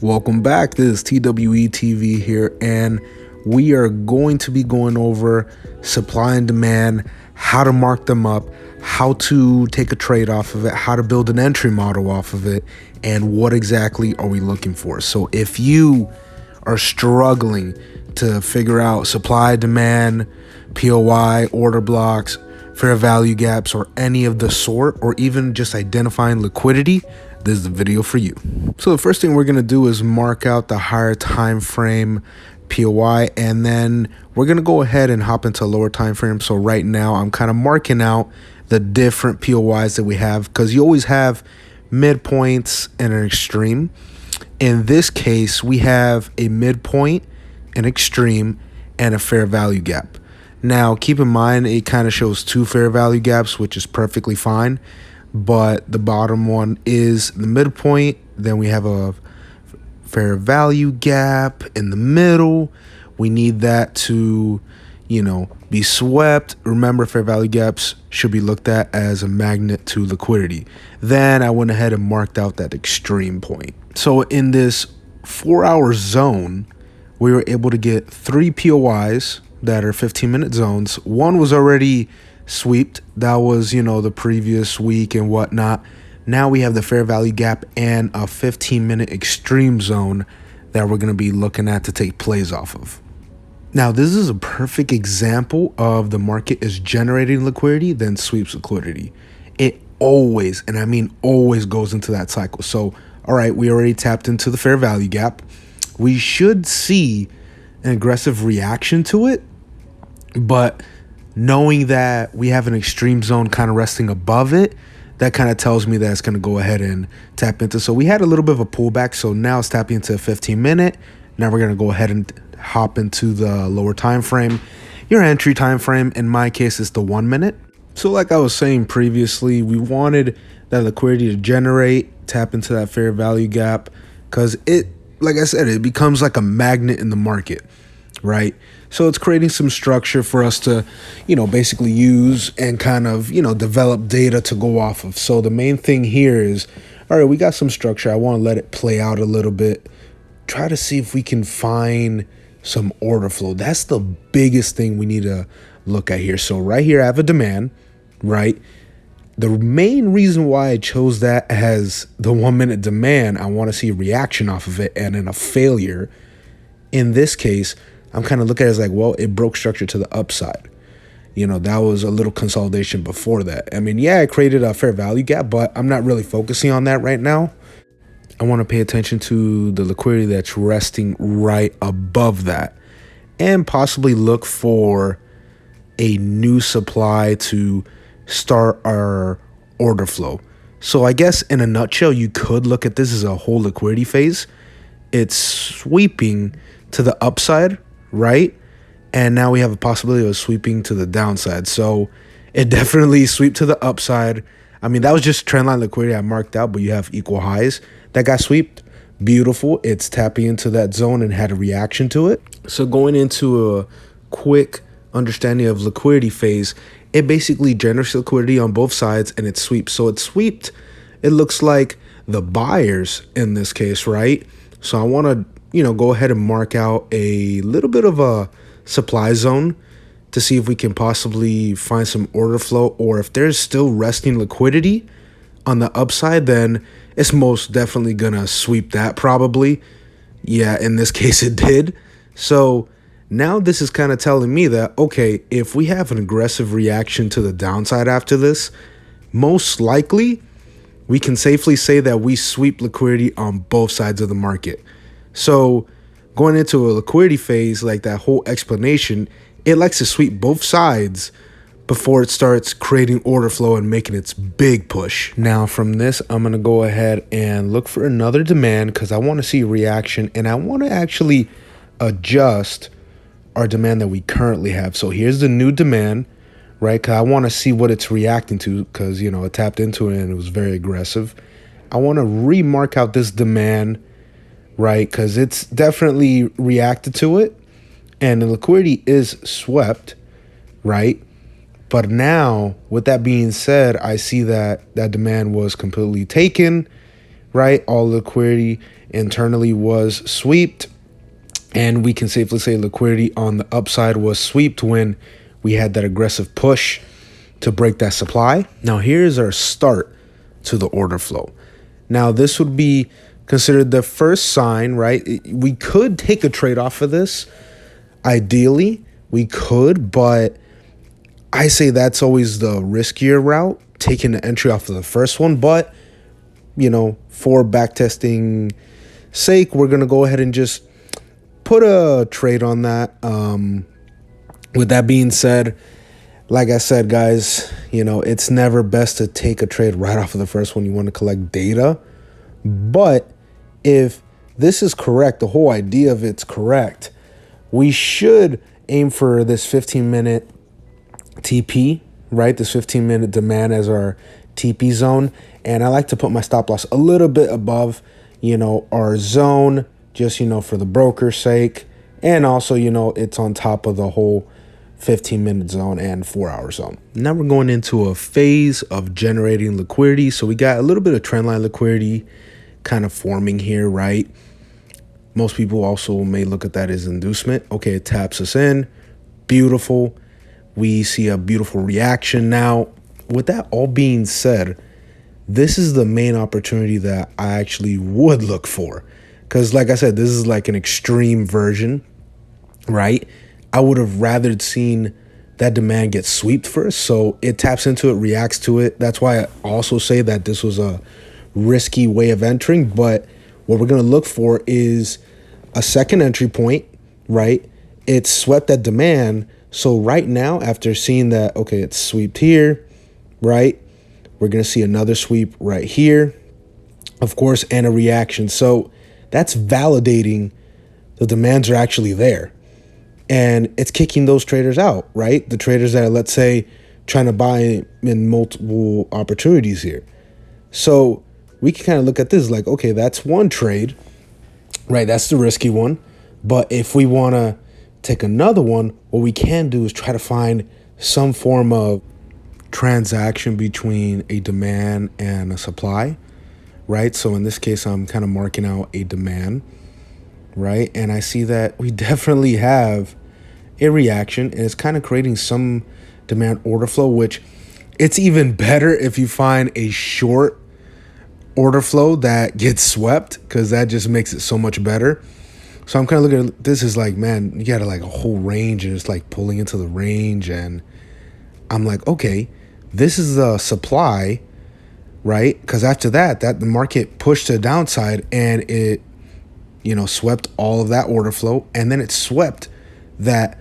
Welcome back. This is TWE TV here, and we are going to be going over supply and demand, how to mark them up, how to take a trade off of it, how to build an entry model off of it, and what exactly are we looking for. So if you are struggling to figure out supply, demand, POI, order blocks, fair value gaps, or any of the sort, or even just identifying liquidity, this is the video for you. So the first thing we're going to do is mark out the higher time frame POI, and then we're going to go ahead and hop into lower time frame. So right now I'm kind of marking out the different POIs that we have, because you always have midpoints and an extreme. In this case, we have a midpoint, an extreme, and a fair value gap. Now keep in mind, it kind of shows two fair value gaps, which is perfectly fine, but the bottom one is the midpoint. Then we have a fair value gap in the middle. We need that to, be swept. Remember, fair value gaps should be looked at as a magnet to liquidity. Then I went ahead and marked out that extreme point. So in this 4-hour zone, we were able to get 3 POIs that are 15-minute zones. One was already swept. That was, the previous week and whatnot. Now we have the fair value gap and a 15-minute extreme zone that we're going to be looking at to take plays off of. Now, this is a perfect example of the market is generating liquidity, then sweeps liquidity. It always, and I mean always, goes into that cycle. So, all right, we already tapped into the fair value gap. We should see an aggressive reaction to it, but knowing that we have an extreme zone kind of resting above it, that kind of tells me that it's going to go ahead and tap into. So we had a little bit of a pullback. So now it's tapping into a 15-minute. Now we're going to go ahead and hop into the lower time frame. Your entry time frame, in my case, is the 1 minute. So like I was saying previously, we wanted that liquidity to generate, tap into that fair value gap, because it, like I said, it becomes like a magnet in the market, right? So it's creating some structure for us to, basically use and kind of, develop data to go off of. So the main thing here is, all right, we got some structure. I want to let it play out a little bit. Try to see if we can find some order flow. That's the biggest thing we need to look at here. So right here, I have a demand, right? The main reason why I chose that as the 1 minute demand, I want to see a reaction off of it, and then a failure. In this case, I'm kind of looking at it as like, well, it broke structure to the upside. That was a little consolidation before that. I mean, yeah, I created a fair value gap, but I'm not really focusing on that right now. I want to pay attention to the liquidity that's resting right above that, and possibly look for a new supply to start our order flow. So I guess in a nutshell, you could look at this as a whole liquidity phase. It's sweeping to the upside, right? And now we have a possibility of sweeping to the downside. So it definitely sweep to the upside. I mean, that was just trendline liquidity I marked out, but you have equal highs that got swept. Beautiful. It's tapping into that zone and had a reaction to it. So going into a quick understanding of liquidity phase, it basically generates liquidity on both sides and it sweeps. So it swept, it looks like the buyers in this case, right? So I want to go ahead and mark out a little bit of a supply zone to see if we can possibly find some order flow, or if there's still resting liquidity on the upside, then it's most definitely gonna sweep that probably. Yeah, in this case it did. So now this is kind of telling me that, okay, if we have an aggressive reaction to the downside after this, most likely we can safely say that we sweep liquidity on both sides of the market. So going into a liquidity phase, like that whole explanation, it likes to sweep both sides before it starts creating order flow and making its big push. Now from this, I'm going to go ahead and look for another demand, because I want to see a reaction, and I want to actually adjust our demand that we currently have. So here's the new demand, right? Because I want to see what it's reacting to, because, it tapped into it and it was very aggressive. I want to remark out this demand, right? Because it's definitely reacted to it, and the liquidity is swept, right? But now, with that being said, I see that that demand was completely taken, right? All liquidity internally was swept. And we can safely say liquidity on the upside was swept when we had that aggressive push to break that supply. Now, here's our start to the order flow. Now, this would be considered the first sign, right? We could take a trade off of this. Ideally, we could, but I say that's always the riskier route, taking the entry off of the first one. But, for backtesting sake, we're going to go ahead and just put a trade on that. With that being said, like I said, guys, it's never best to take a trade right off of the first one. You want to collect data. But if this is correct, the whole idea of it's correct, we should aim for this 15-minute TP, right? This 15-minute demand as our TP zone. And I like to put my stop loss a little bit above, our zone, just, for the broker's sake. And also, it's on top of the whole 15-minute zone and 4-hour zone. Now we're going into a phase of generating liquidity. So we got a little bit of trendline liquidity kind of forming here, right? Most people also may look at that as inducement. Okay, it taps us in. Beautiful. We see a beautiful reaction. Now, with that all being said, this is the main opportunity that I actually would look for. Because like I said, this is like an extreme version, right? I would have rather seen that demand get swept first. So it taps into it, reacts to it. That's why I also say that this was a risky way of entering. But what we're going to look for is a second entry point, right? It swept that demand. So right now, after seeing that, okay, it's swept here, right? We're going to see another sweep right here, of course, and a reaction. So that's validating the demands are actually there. And it's kicking those traders out, right? The traders that are, let's say, trying to buy in multiple opportunities here. So we can kind of look at this like, okay, that's one trade, right? That's the risky one. But if we want to take another one, what we can do is try to find some form of transaction between a demand and a supply, right? So in this case, I'm kind of marking out a demand, right? And I see that we definitely have a reaction, and it's kind of creating some demand order flow, which it's even better if you find a short order flow that gets swept, because that just makes it so much better. So I'm kind of looking at this as like, man, you got like a whole range, and it's like pulling into the range, and I'm like, okay, this is the supply, right? Because after that the market pushed to the downside, and it swept all of that order flow, and then it swept that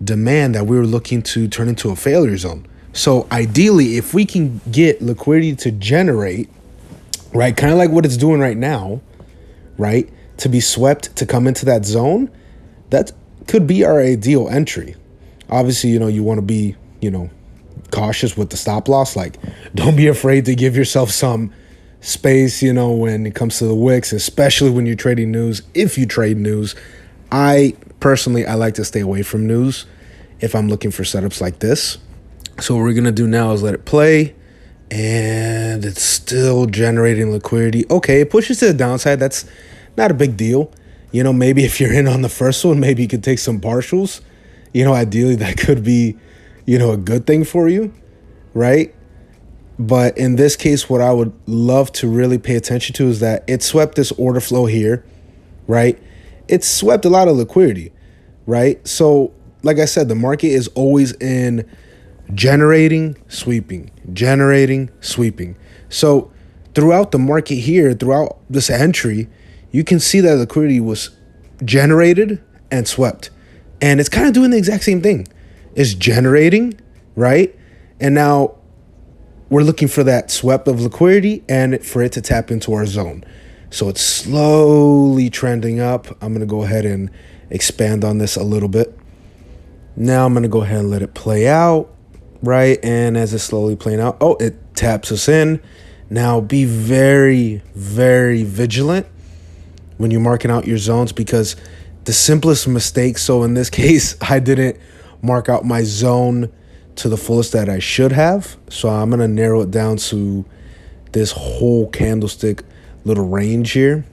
demand that we were looking to turn into a failure zone. So ideally, if we can get liquidity to generate, right, kind of like what it's doing right now, right, to be swept to come into that zone, that could be our ideal entry. Obviously, you want to be, cautious with the stop loss. Like, don't be afraid to give yourself some space, when it comes to the wicks, especially when you're trading news. If you trade news, I like to stay away from news if I'm looking for setups like this. So what we're going to do now is let it play, and it's still generating liquidity. Okay, it pushes to the downside. That's not a big deal. Maybe if you're in on the first one, maybe you could take some partials. Ideally that could be, a good thing for you, right? But in this case, what I would love to really pay attention to is that it swept this order flow here, right? It swept a lot of liquidity, right? So like I said, the market is always in generating, sweeping, generating, sweeping. So throughout the market here, throughout this entry, you can see that liquidity was generated and swept. And it's kind of doing the exact same thing. It's generating, right? And now we're looking for that swept of liquidity and for it to tap into our zone. So it's slowly trending up. I'm going to go ahead and expand on this a little bit. Now I'm going to go ahead and let it play out, right? And as it's slowly playing out, oh, it taps us in. Now be very, very vigilant when you're marking out your zones, because the simplest mistake, so in this case, I didn't mark out my zone to the fullest that I should have. So I'm going to narrow it down to this whole candlestick little range here.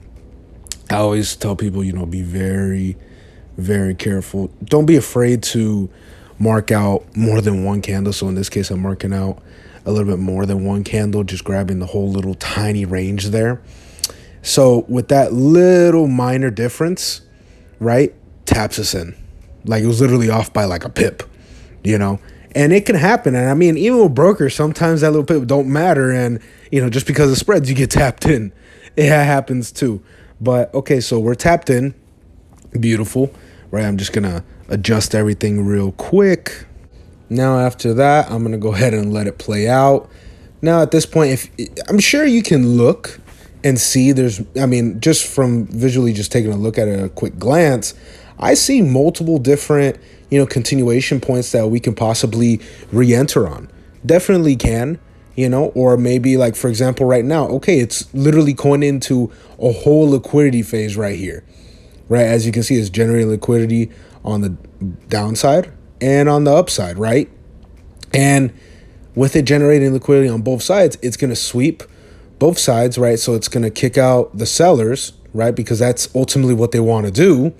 I always tell people, be very, very careful. Don't be afraid to mark out more than one candle. So in this case, I'm marking out a little bit more than one candle, just grabbing the whole little tiny range there. So with that little minor difference, right, taps us in. Like, it was literally off by like a pip, and it can happen. And I mean, even with brokers, sometimes that little pip don't matter. And, just because of spreads, you get tapped in. It happens too. But okay, so we're tapped in. Beautiful, right? I'm just going to adjust everything real quick. Now, after that, I'm going to go ahead and let it play out. Now, at this point, I'm sure you can look and see just from visually just taking a look at it at a quick glance, I see multiple different, continuation points that we can possibly re-enter on. Definitely can, or maybe like, for example, right now, okay, it's literally going into a whole liquidity phase right here, right? As you can see, it's generating liquidity on the downside and on the upside, right? And with it generating liquidity on both sides, it's going to sweep both sides, right? So it's going to kick out the sellers, right? Because that's ultimately what they want to do,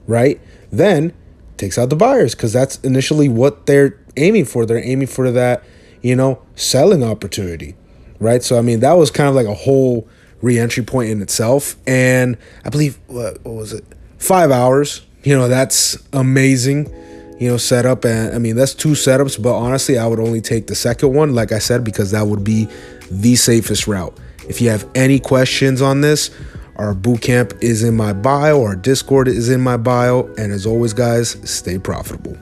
right? Then takes out the buyers because that's initially what they're aiming for. They're aiming for that, selling opportunity, right? So, I mean, that was kind of like a whole re-entry point in itself. And I believe, what was it? 5 hours, that's amazing, setup. And I mean, that's 2 setups, but honestly, I would only take the second one, like I said, because that would be the safest route. If you have any questions on this, our bootcamp is in my bio, our Discord is in my bio. And as always, guys, stay profitable.